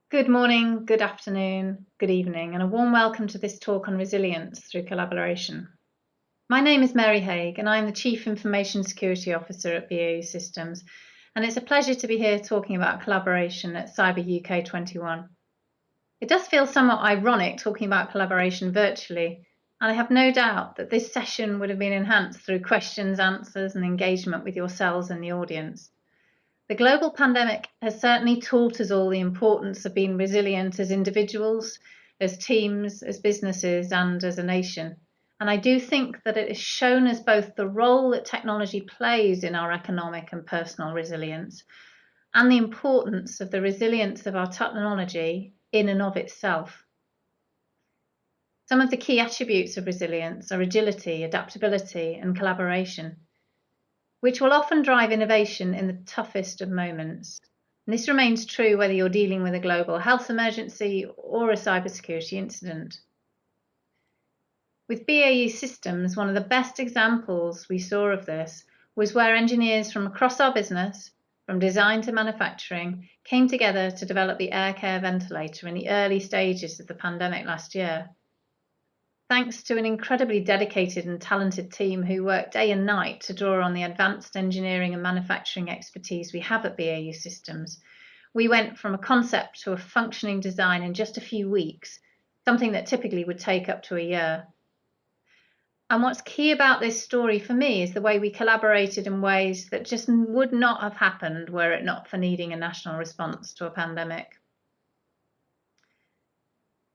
Good morning, good afternoon, good evening, and a warm welcome to this talk on resilience through collaboration. My name is Mary Haigh, and I'm the Chief Information Security Officer at BAE Systems, and it's a pleasure to be here talking about collaboration at CyberUK 21. It does feel somewhat ironic talking about collaboration virtually, and I have no doubt that this session would have been enhanced through questions, answers, and engagement with yourselves and the audience. The global pandemic has certainly taught us all the importance of being resilient as individuals, as teams, as businesses, and as a nation. And I do think that it has shown us both the role that technology plays in our economic and personal resilience, and the importance of the resilience of our technology in and of itself. Some of the key attributes of resilience are agility, adaptability, and collaboration, which will often drive innovation in the toughest of moments. And this remains true whether you're dealing with a global health emergency or a cybersecurity incident. With BAE Systems, one of the best examples we saw of this was where engineers from across our business, from design to manufacturing, came together to develop the air care ventilator in the early stages of the pandemic last year. Thanks to an incredibly dedicated and talented team who work day and night to draw on the advanced engineering and manufacturing expertise we have at BAE Systems, we went from a concept to a functioning design in just a few weeks, something that typically would take up to a year. And what's key about this story for me is the way we collaborated in ways that just would not have happened were it not for needing a national response to a pandemic.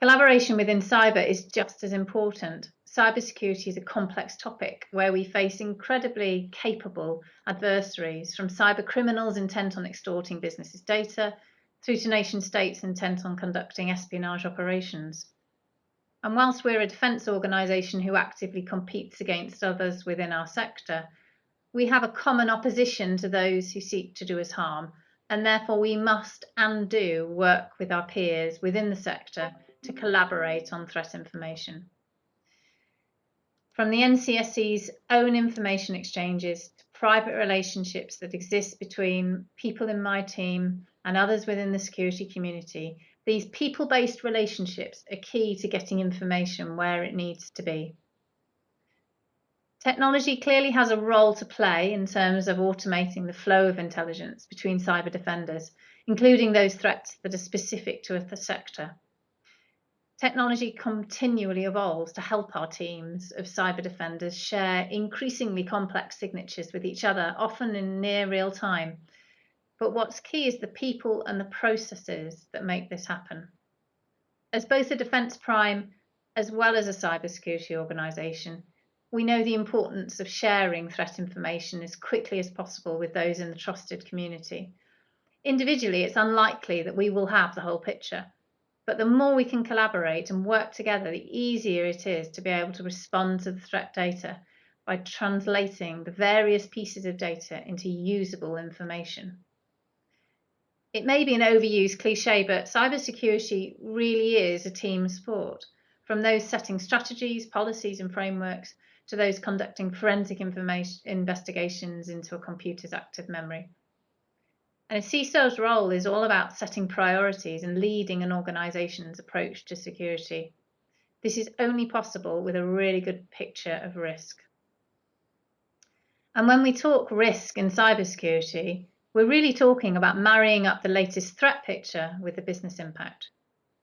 Collaboration within cyber is just as important. Cybersecurity is a complex topic where we face incredibly capable adversaries, from cyber criminals intent on extorting businesses' data through to nation states intent on conducting espionage operations. And whilst we're a defence organisation who actively competes against others within our sector, we have a common opposition to those who seek to do us harm, and therefore we must and do work with our peers within the sector to collaborate on threat information. From the NCSC's own information exchanges to private relationships that exist between people in my team and others within the security community, these people-based relationships are key to getting information where it needs to be. Technology clearly has a role to play in terms of automating the flow of intelligence between cyber defenders, including those threats that are specific to a sector. Technology continually evolves to help our teams of cyber defenders share increasingly complex signatures with each other, often in near real time. But what's key is the people and the processes that make this happen. As both a defence prime as well as a cybersecurity organisation, we know the importance of sharing threat information as quickly as possible with those in the trusted community. Individually, it's unlikely that we will have the whole picture. But the more we can collaborate and work together, the easier it is to be able to respond to the threat data by translating the various pieces of data into usable information. It may be an overused cliche, but cybersecurity really is a team sport. From those setting strategies, policies, and frameworks to those conducting forensic investigations into a computer's active memory. And a CISO's role is all about setting priorities and leading an organization's approach to security. This is only possible with a really good picture of risk. And when we talk risk in cybersecurity, we're really talking about marrying up the latest threat picture with the business impact.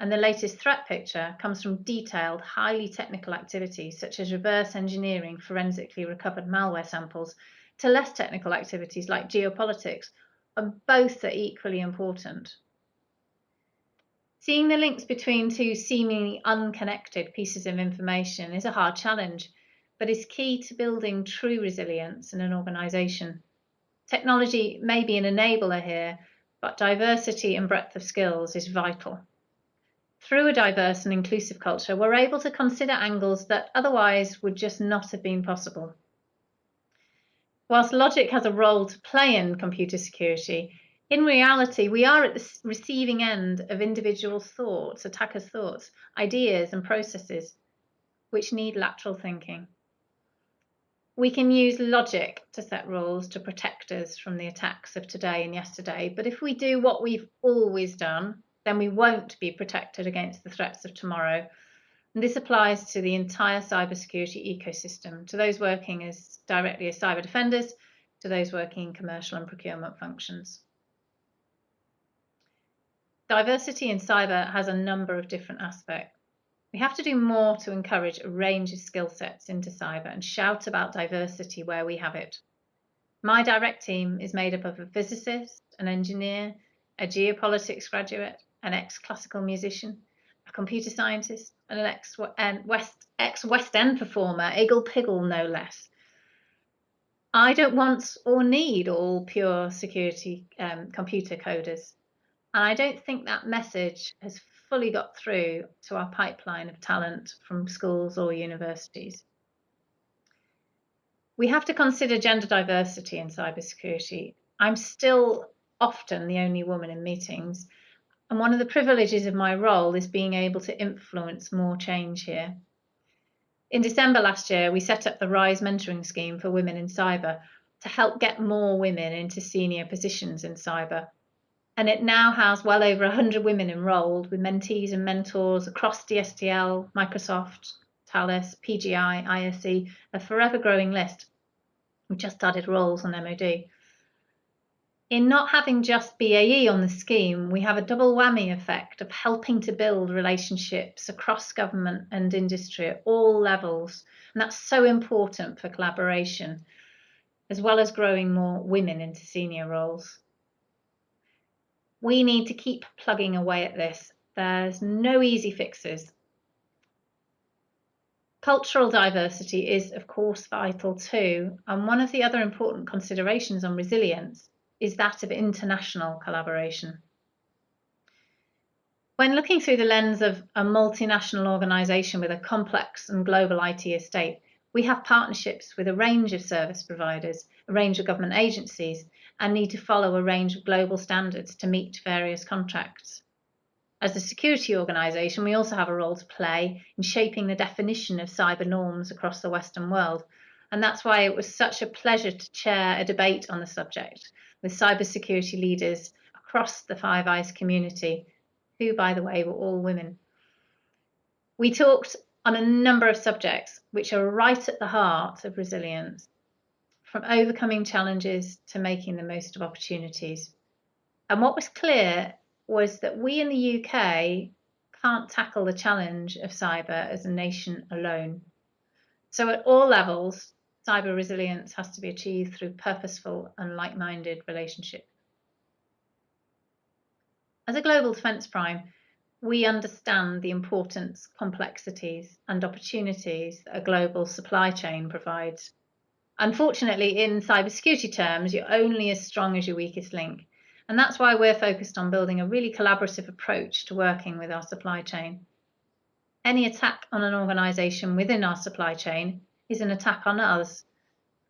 And the latest threat picture comes from detailed, highly technical activities such as reverse engineering forensically recovered malware samples to less technical activities like geopolitics, and both are equally important. Seeing the links between two seemingly unconnected pieces of information is a hard challenge, but is key to building true resilience in an organisation. Technology may be an enabler here, but diversity and breadth of skills is vital. Through a diverse and inclusive culture, we're able to consider angles that otherwise would just not have been possible. Whilst logic has a role to play in computer security, in reality, we are at the receiving end of individual thoughts, attackers' thoughts, ideas, and processes which need lateral thinking. We can use logic to set rules to protect us from the attacks of today and yesterday, but if we do what we've always done, then we won't be protected against the threats of tomorrow. And this applies to the entire cybersecurity ecosystem, to those working as directly as cyber defenders, to those working in commercial and procurement functions. Diversity in cyber has a number of different aspects. We have to do more to encourage a range of skill sets into cyber and shout about diversity where we have it. My direct team is made up of a physicist, an engineer, a geopolitics graduate, an ex-classical musician, a computer scientist, and an ex-West End performer, Iggle Piggle no less. I don't want or need all pure security computer coders. And I don't think that message has fully got through to our pipeline of talent from schools or universities. We have to consider gender diversity in cybersecurity. I'm still often the only woman in meetings, and one of the privileges of my role is being able to influence more change here. In December last year, we set up the RISE mentoring scheme for women in cyber to help get more women into senior positions in cyber. And it now has well over 100 women enrolled, with mentees and mentors across DSTL, Microsoft, Thales, PGI, ISE, a forever growing list. We've just added roles on MOD. In not having just BAE on the scheme, we have a double whammy effect of helping to build relationships across government and industry at all levels. And that's so important for collaboration, as well as growing more women into senior roles. We need to keep plugging away at this. There's no easy fixes. Cultural diversity is, of course, vital too, and one of the other important considerations on resilience is that of international collaboration. When looking through the lens of a multinational organisation with a complex and global IT estate, we have partnerships with a range of service providers, a range of government agencies, and need to follow a range of global standards to meet various contracts. As a security organisation, we also have a role to play in shaping the definition of cyber norms across the Western world. And that's why it was such a pleasure to chair a debate on the subject with cybersecurity leaders across the Five Eyes community, who, by the way, were all women. We talked on a number of subjects which are right at the heart of resilience, from overcoming challenges to making the most of opportunities. And what was clear was that we in the UK can't tackle the challenge of cyber as a nation alone. So at all levels, cyber resilience has to be achieved through purposeful and like-minded relationships. As a global defence prime, we understand the importance, complexities and opportunities that a global supply chain provides. Unfortunately, in cybersecurity terms, you're only as strong as your weakest link. And that's why we're focused on building a really collaborative approach to working with our supply chain. Any attack on an organisation within our supply chain is an attack on us.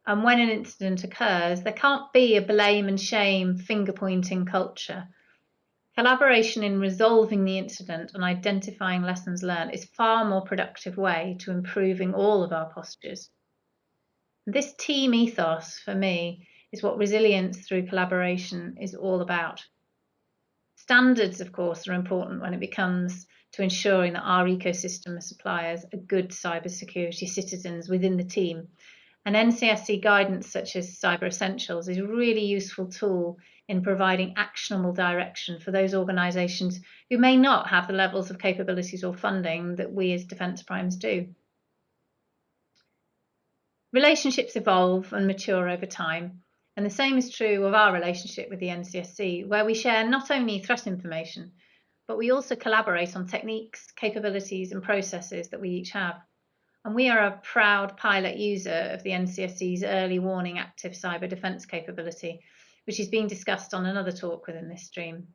And when an incident occurs, there can't be a blame and shame, finger-pointing culture. Collaboration in resolving the incident and identifying lessons learned is a far more productive way to improving all of our postures. This team ethos, for me, is what resilience through collaboration is all about. Standards, of course, are important when it comes to ensuring that our ecosystem of suppliers are good cybersecurity citizens within the team. And NCSC guidance such as Cyber Essentials is a really useful tool in providing actionable direction for those organisations who may not have the levels of capabilities or funding that we as defence primes do. Relationships evolve and mature over time, and the same is true of our relationship with the NCSC, where we share not only threat information, but we also collaborate on techniques, capabilities and processes that we each have. And we are a proud pilot user of the NCSC's early warning active cyber defence capability, which is being discussed on another talk within this stream.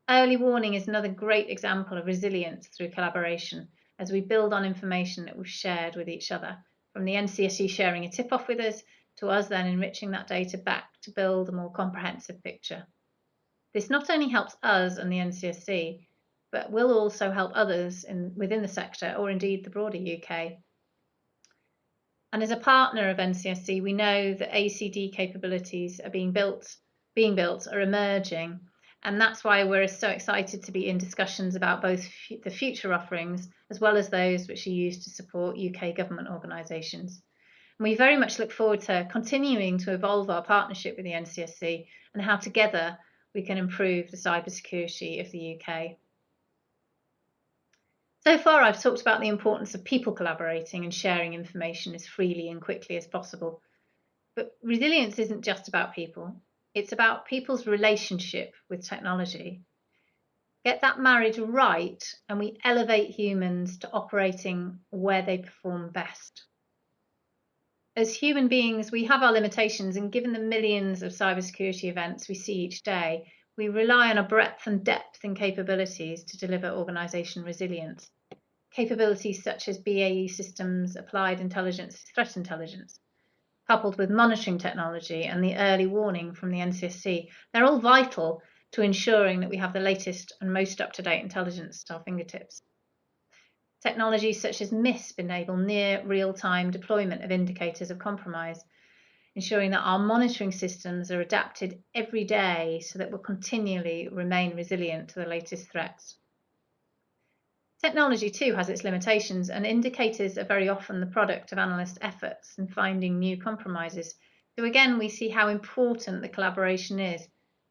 Early warning is another great example of resilience through collaboration as we build on information that we've shared with each other, from the NCSC sharing a tip-off with us to us then enriching that data back to build a more comprehensive picture. This not only helps us and the NCSC, but will also help others within the sector or indeed the broader UK. And as a partner of NCSC, we know that ACD capabilities are being built, are emerging, And that's why we're so excited to be in discussions about both the future offerings as well as those which are used to support UK government organisations. And we very much look forward to continuing to evolve our partnership with the NCSC and how together we can improve the cybersecurity of the UK. So far, I've talked about the importance of people collaborating and sharing information as freely and quickly as possible. But resilience isn't just about people, it's about people's relationship with technology. Get that marriage right, and we elevate humans to operating where they perform best. As human beings, we have our limitations, and given the millions of cybersecurity events we see each day, we rely on a breadth and depth in capabilities to deliver organisation resilience. Capabilities such as BAE Systems applied intelligence, threat intelligence, coupled with monitoring technology and the early warning from the NCSC, they're all vital to ensuring that we have the latest and most up-to-date intelligence at our fingertips. Technologies such as MISP enable near real-time deployment of indicators of compromise, ensuring that our monitoring systems are adapted every day so that we'll continually remain resilient to the latest threats. Technology too has its limitations, and indicators are very often the product of analyst efforts in finding new compromises. So again, we see how important the collaboration is.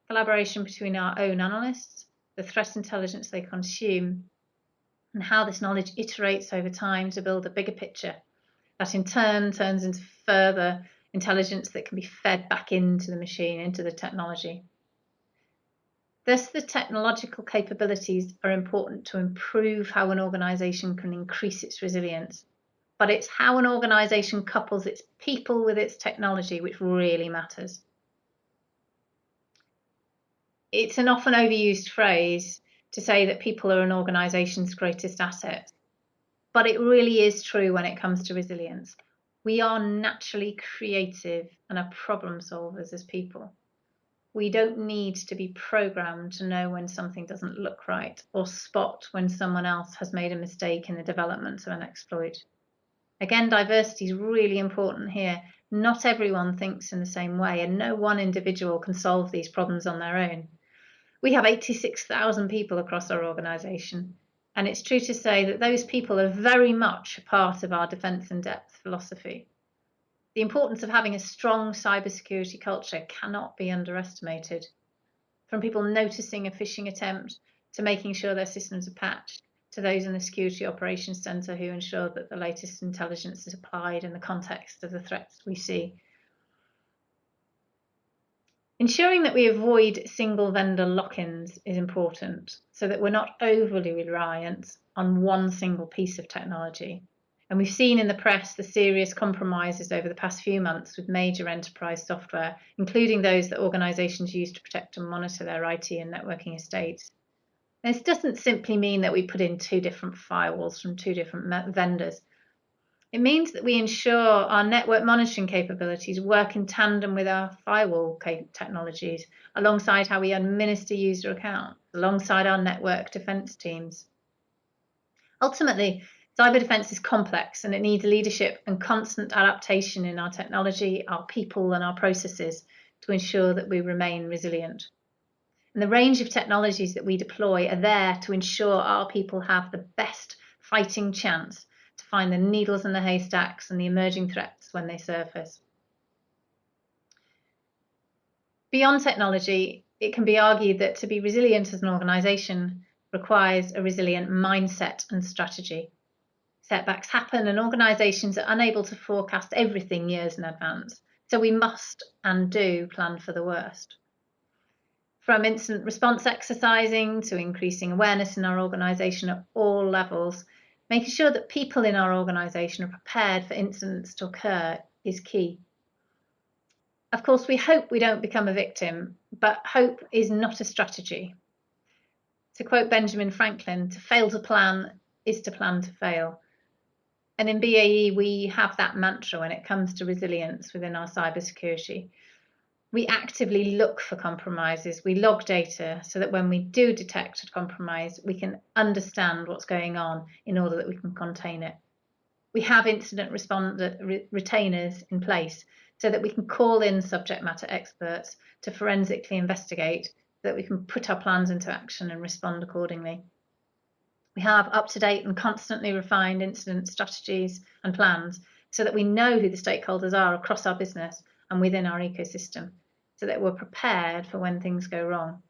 Collaboration between our own analysts, the threat intelligence they consume, and how this knowledge iterates over time to build a bigger picture that in turn turns into further intelligence that can be fed back into the machine, into the technology. Thus, the technological capabilities are important to improve how an organisation can increase its resilience. But it's how an organisation couples its people with its technology which really matters. It's an often overused phrase to say that people are an organisation's greatest asset. But it really is true when it comes to resilience. We are naturally creative and are problem solvers as people. We don't need to be programmed to know when something doesn't look right or spot when someone else has made a mistake in the development of an exploit. Again, diversity is really important here. Not everyone thinks in the same way, and no one individual can solve these problems on their own. We have 86,000 people across our organisation, and it's true to say that those people are very much a part of our defence in depth philosophy. The importance of having a strong cybersecurity culture cannot be underestimated. From people noticing a phishing attempt to making sure their systems are patched, to those in the Security Operations Centre who ensure that the latest intelligence is applied in the context of the threats we see. Ensuring that we avoid single vendor lock-ins is important so that we're not overly reliant on one single piece of technology. And we've seen in the press the serious compromises over the past few months with major enterprise software, including those that organisations use to protect and monitor their IT and networking estates. This doesn't simply mean that we put in two different firewalls from two different vendors. It means that we ensure our network monitoring capabilities work in tandem with our firewall technologies, alongside how we administer user accounts, alongside our network defence teams. Ultimately, cyber defence is complex and it needs leadership and constant adaptation in our technology, our people and our processes to ensure that we remain resilient. And the range of technologies that we deploy are there to ensure our people have the best fighting chance to find the needles in the haystacks and the emerging threats when they surface. Beyond technology, it can be argued that to be resilient as an organisation requires a resilient mindset and strategy. Setbacks happen and organisations are unable to forecast everything years in advance, so we must and do plan for the worst. From incident response exercising to increasing awareness in our organisation at all levels, making sure that people in our organisation are prepared for incidents to occur is key. Of course, we hope we don't become a victim, but hope is not a strategy. To quote Benjamin Franklin, to fail to plan is to plan to fail. And in BAE, we have that mantra when it comes to resilience within our cybersecurity. We actively look for compromises. We log data so that when we do detect a compromise, we can understand what's going on in order that we can contain it. We have incident retainers in place so that we can call in subject matter experts to forensically investigate that we can put our plans into action and respond accordingly. We have up-to-date and constantly refined incident strategies and plans so that we know who the stakeholders are across our business and within our ecosystem, so that we're prepared for when things go wrong.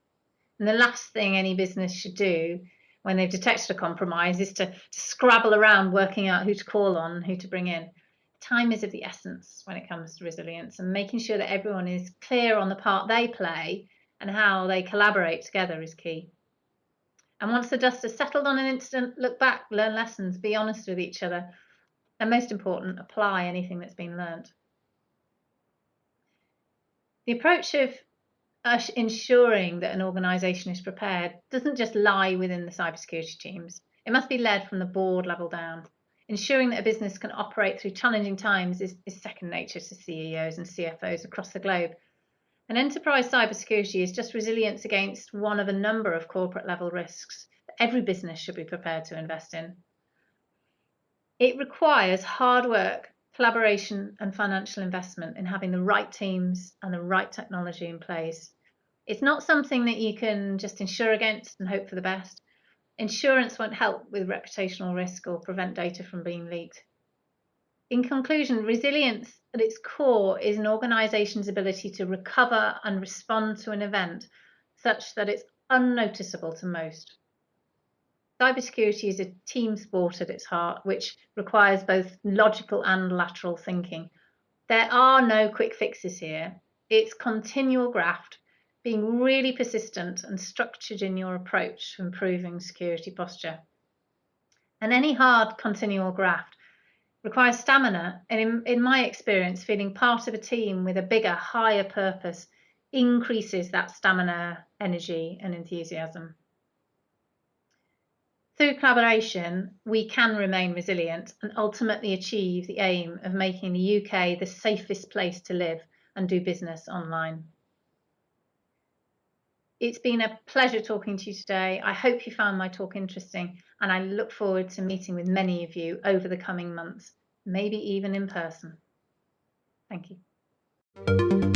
And the last thing any business should do when they've detected a compromise is to scrabble around working out who to call on and who to bring in. Time is of the essence when it comes to resilience, and making sure that everyone is clear on the part they play and how they collaborate together is key. And once the dust has settled on an incident, look back, learn lessons, be honest with each other, and most important, apply anything that's been learned. The approach of ensuring that an organisation is prepared doesn't just lie within the cybersecurity teams. It must be led from the board level down. Ensuring that a business can operate through challenging times is second nature to CEOs and CFOs across the globe. And enterprise cybersecurity is just resilience against one of a number of corporate level risks that every business should be prepared to invest in. It requires hard work, collaboration, and financial investment in having the right teams and the right technology in place. It's not something that you can just insure against and hope for the best. Insurance won't help with reputational risk or prevent data from being leaked. In conclusion, resilience at its core is an organisation's ability to recover and respond to an event such that it's unnoticeable to most. Cybersecurity is a team sport at its heart, which requires both logical and lateral thinking. There are no quick fixes here. It's continual graft, being really persistent and structured in your approach to improving security posture. And any hard continual graft requires stamina, and in my experience, feeling part of a team with a bigger, higher purpose increases that stamina, energy, and enthusiasm. Through collaboration, we can remain resilient and ultimately achieve the aim of making the UK the safest place to live and do business online. It's been a pleasure talking to you today. I hope you found my talk interesting, and I look forward to meeting with many of you over the coming months, maybe even in person. Thank you.